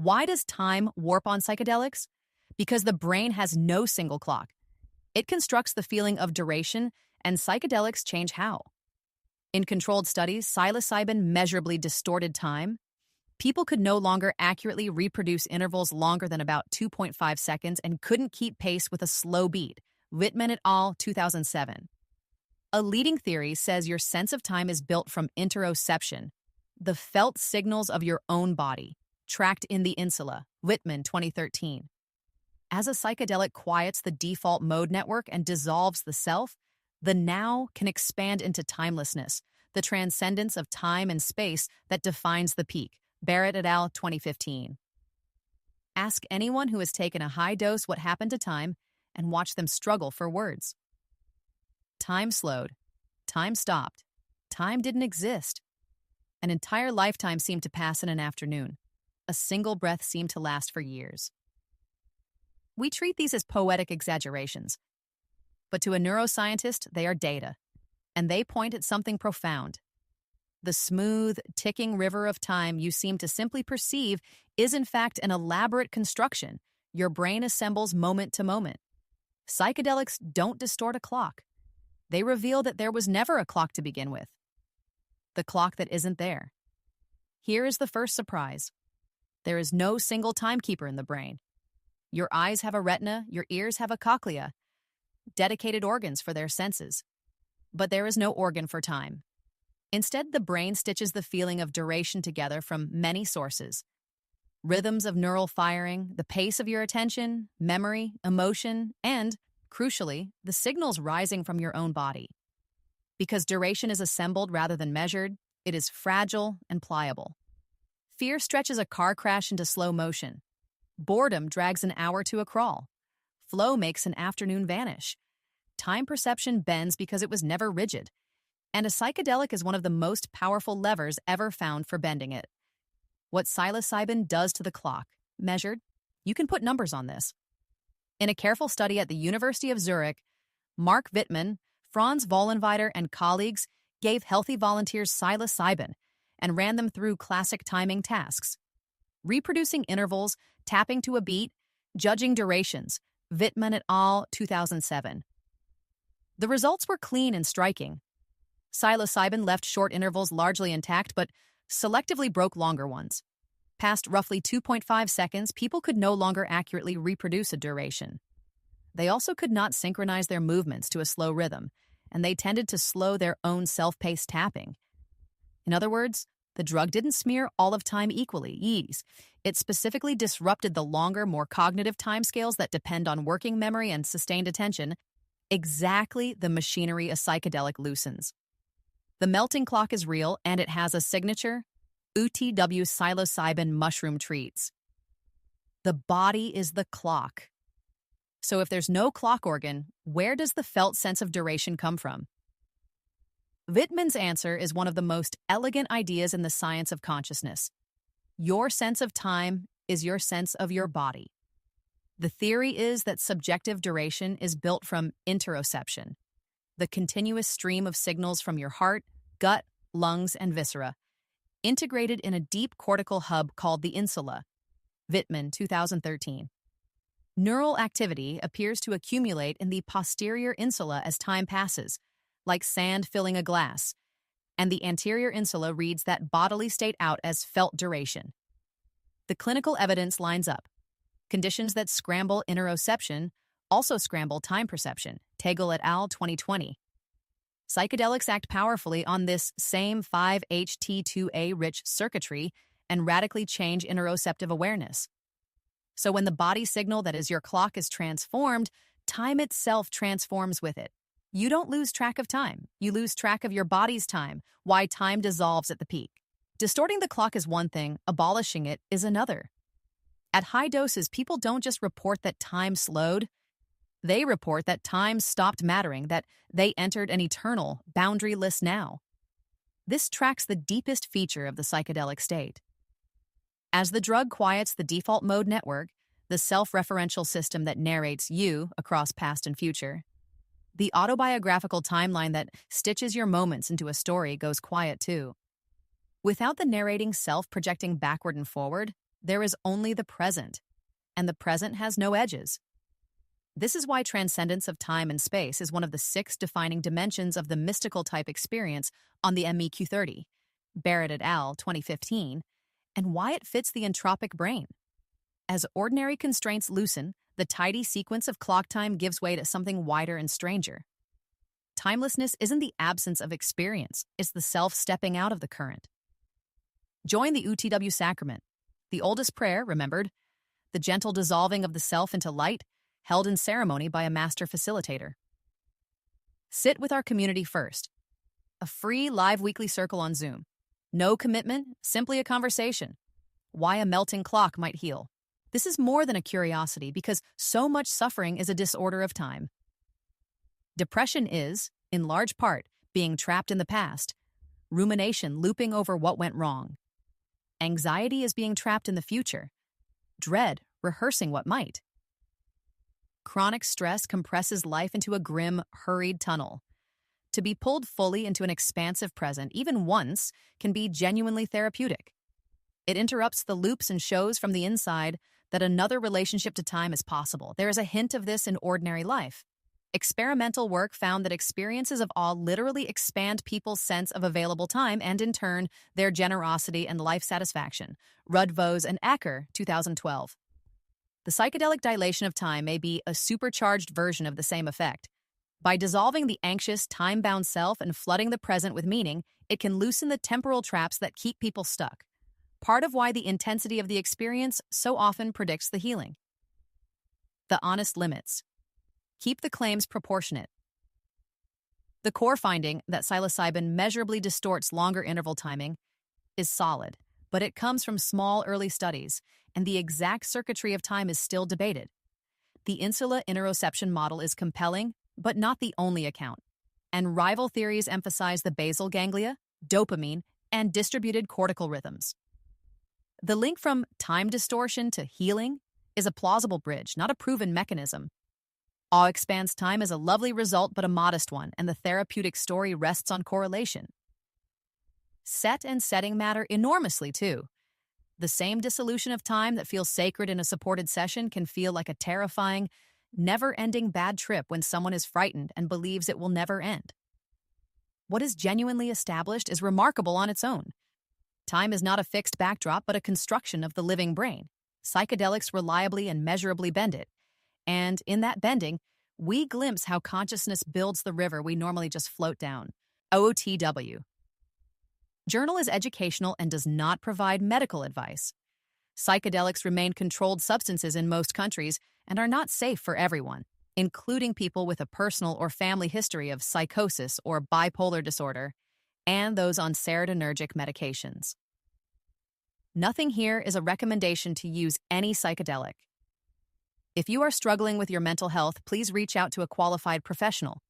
Why does time warp on psychedelics? Because the brain has no single clock. It constructs the feeling of duration, and psychedelics change how. In controlled studies, psilocybin measurably distorted time. People could no longer accurately reproduce intervals longer than about 2.5 seconds and couldn't keep pace with a slow beat. Whitman et al., 2007. A leading theory says your sense of time is built from interoception, the felt signals of your own body, tracked in the insula. Whitman, 2013. As a psychedelic quiets the default mode network and dissolves the self, the now can expand into timelessness, the transcendence of time and space that defines the peak. Barrett et al., 2015. Ask anyone who has taken a high dose what happened to time and watch them struggle for words. Time slowed. Time stopped. Time didn't exist. An entire lifetime seemed to pass in an afternoon. A single breath seemed to last for years. We treat these as poetic exaggerations, but to a neuroscientist, they are data, and they point at something profound. The smooth, ticking river of time you seem to simply perceive is in fact an elaborate construction your brain assembles moment to moment. Psychedelics don't distort a clock. They reveal that there was never a clock to begin with. The clock that isn't there. Here is the first surprise. There is no single timekeeper in the brain. Your eyes have a retina, your ears have a cochlea, dedicated organs for their senses. But there is no organ for time. Instead, the brain stitches the feeling of duration together from many sources. Rhythms of neural firing, the pace of your attention, memory, emotion, and, crucially, the signals rising from your own body. Because duration is assembled rather than measured, it is fragile and pliable. Fear stretches a car crash into slow motion. Boredom drags an hour to a crawl. Flow makes an afternoon vanish. Time perception bends because it was never rigid. And a psychedelic is one of the most powerful levers ever found for bending it. What psilocybin does to the clock, measured, you can put numbers on this. In a careful study at the University of Zurich, Mark Wittmann, Franz Vollenweider, and colleagues gave healthy volunteers psilocybin and ran them through classic timing tasks. Reproducing intervals, tapping to a beat, judging durations. Wittmann et al., 2007. The results were clean and striking. Psilocybin left short intervals largely intact, but selectively broke longer ones. Past roughly 2.5 seconds, people could no longer accurately reproduce a duration. They also could not synchronize their movements to a slow rhythm, and they tended to slow their own self-paced tapping. In other words, the drug didn't smear all of time equally. It specifically disrupted the longer, more cognitive timescales that depend on working memory and sustained attention, exactly the machinery a psychedelic loosens. The melting clock is real, and it has a signature, OOTW psilocybin mushroom treats. The body is the clock. So if there's no clock organ, where does the felt sense of duration come from? Wittmann's answer is one of the most elegant ideas in the science of consciousness. Your sense of time is your sense of your body. The theory is that subjective duration is built from interoception, the continuous stream of signals from your heart, gut, lungs, and viscera, integrated in a deep cortical hub called the insula. Wittmann, 2013. Neural activity appears to accumulate in the posterior insula as time passes, like sand filling a glass, and the anterior insula reads that bodily state out as felt duration. The clinical evidence lines up. Conditions that scramble interoception also scramble time perception. Tegel et al., 2020. Psychedelics act powerfully on this same 5-HT2A-rich circuitry and radically change interoceptive awareness. So when the body signal that is your clock is transformed, time itself transforms with it. You don't lose track of time. You lose track of your body's time, why time dissolves at the peak. Distorting the clock is one thing, abolishing it is another. At high doses, people don't just report that time slowed. They report that time stopped mattering, that they entered an eternal, boundaryless now. This tracks the deepest feature of the psychedelic state. As the drug quiets the default mode network, the self-referential system that narrates you across past and future, the autobiographical timeline that stitches your moments into a story goes quiet too. Without the narrating self projecting backward and forward, There is only the present, and the present has no edges. This is why transcendence of time and space is one of the 6 defining dimensions of the mystical type experience on the MEQ30, Barrett et al., 2015, and why it fits the entropic brain. As ordinary constraints loosen, the tidy sequence of clock time gives way to something wider and stranger. Timelessness isn't the absence of experience, it's the self stepping out of the current. Join the OOTW sacrament, the oldest prayer, remembered, the gentle dissolving of the self into light, held in ceremony by a master facilitator. Sit with our community first. A free live weekly circle on Zoom. No commitment, simply a conversation. Why a melting clock might heal. This is more than a curiosity because so much suffering is a disorder of time. Depression is, in large part, being trapped in the past, rumination looping over what went wrong. Anxiety is being trapped in the future, dread rehearsing what might. Chronic stress compresses life into a grim, hurried tunnel. To be pulled fully into an expansive present, even once, can be genuinely therapeutic. It interrupts the loops and shows from the inside that another relationship to time is possible. There is a hint of this in ordinary life. Experimental work found that experiences of awe literally expand people's sense of available time and, in turn, their generosity and life satisfaction. Rudvose and Acker, 2012. The psychedelic dilation of time may be a supercharged version of the same effect. By dissolving the anxious, time-bound self and flooding the present with meaning, it can loosen the temporal traps that keep people stuck. Part of why the intensity of the experience so often predicts the healing. The honest limits. Keep the claims proportionate. The core finding that psilocybin measurably distorts longer interval timing is solid, but it comes from small early studies, and the exact circuitry of time is still debated. The insula interoception model is compelling, but not the only account, and rival theories emphasize the basal ganglia, dopamine, and distributed cortical rhythms. The link from time distortion to healing is a plausible bridge, not a proven mechanism. Awe expands time is a lovely result, but a modest one, and the therapeutic story rests on correlation. Set and setting matter enormously, too. The same dissolution of time that feels sacred in a supported session can feel like a terrifying, never-ending bad trip when someone is frightened and believes it will never end. What is genuinely established is remarkable on its own. Time is not a fixed backdrop, but a construction of the living brain. Psychedelics reliably and measurably bend it. And in that bending, we glimpse how consciousness builds the river we normally just float down. OOTW. Journal is educational and does not provide medical advice. Psychedelics remain controlled substances in most countries and are not safe for everyone, including people with a personal or family history of psychosis or bipolar disorder, and those on serotonergic medications. Nothing here is a recommendation to use any psychedelic. If you are struggling with your mental health, please reach out to a qualified professional.